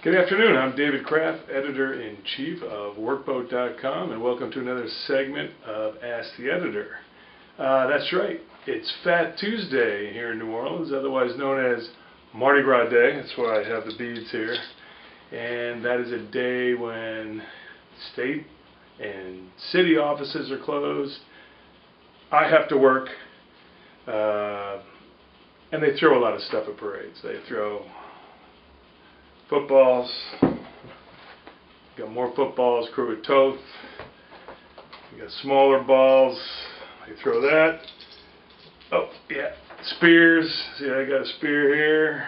Good afternoon, I'm David Krapf, Editor-in-Chief of WorkBoat.com, and welcome to another segment of Ask the Editor. That's right, it's Fat Tuesday here in New Orleans, otherwise known as Mardi Gras Day. That's why I have the beads here. And that is a day when state and city offices are closed. I have to work, and they throw a lot of stuff at parades. They throw footballs, got more footballs, crew of Toth, you got smaller balls, they throw that. Oh yeah, spears, see I got a spear here,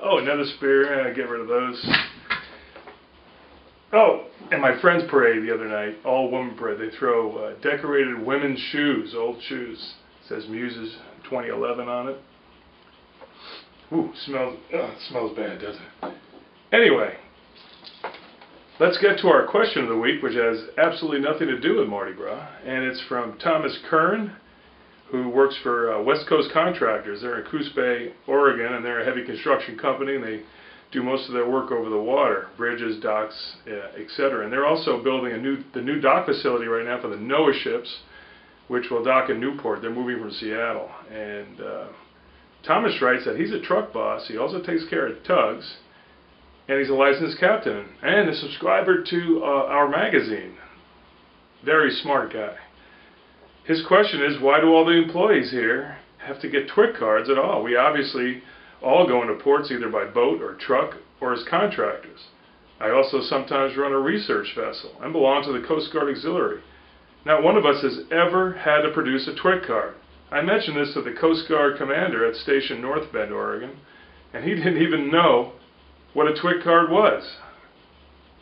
oh another spear, get rid of those. Oh, and my friend's parade the other night, all women parade, they throw decorated women's shoes, old shoes, it says Muses 2011 on it. Ooh, it smells bad, doesn't it? Anyway, let's get to our question of the week, which has absolutely nothing to do with Mardi Gras, and it's from Thomas Kern, who works for West Coast Contractors. They're in Coos Bay, Oregon, and they're a heavy construction company, and they do most of their work over the water, bridges, docks, etc. And they're also building the new dock facility right now for the NOAA ships, which will dock in Newport. They're moving from Seattle. And Thomas writes that he's a truck boss. He also takes care of tugs. And he's a licensed captain and a subscriber to our magazine. Very smart guy. His question is, why do all the employees here have to get TWIC cards at all? We obviously all go into ports either by boat or truck or as contractors. I also sometimes run a research vessel and belong to the Coast Guard Auxiliary. Not one of us has ever had to produce a TWIC card. I mentioned this to the Coast Guard commander at Station North Bend, Oregon, and he didn't even know what a TWIC card was.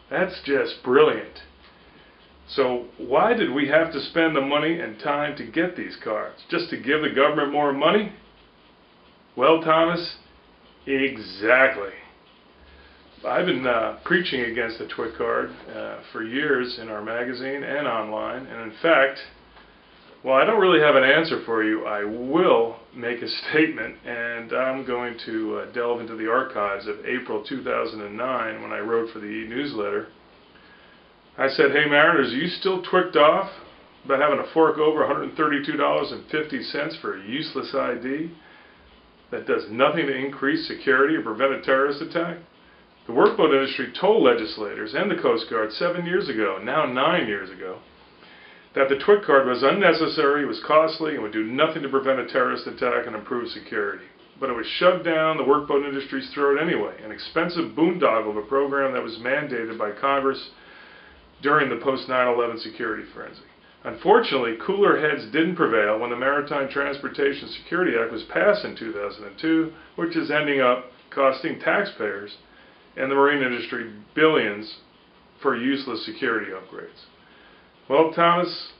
That's just brilliant. So why did we have to spend the money and time to get these cards? Just to give the government more money? Well, Thomas, exactly. I've been preaching against the TWIC card for years in our magazine and online, and in fact, well, I don't really have an answer for you. I will make a statement, and I'm going to delve into the archives of April 2009 when I wrote for the e-newsletter. I said, hey Mariners, are you still twicked off about having to fork over $132.50 for a useless ID that does nothing to increase security or prevent a terrorist attack? The workboat industry told legislators and the Coast Guard 7 years ago, now 9 years ago, that the TWIC card was unnecessary, was costly, and would do nothing to prevent a terrorist attack and improve security. But it was shoved down the workboat industry's throat anyway, an expensive boondoggle of a program that was mandated by Congress during the post-9/11 security frenzy. Unfortunately, cooler heads didn't prevail when the Maritime Transportation Security Act was passed in 2002, which is ending up costing taxpayers and the marine industry billions for useless security upgrades. Well, Thomas,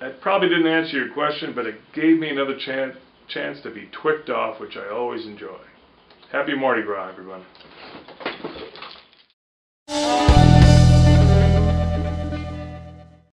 that probably didn't answer your question, but it gave me another chance to be twicked off, which I always enjoy. Happy Mardi Gras, everyone.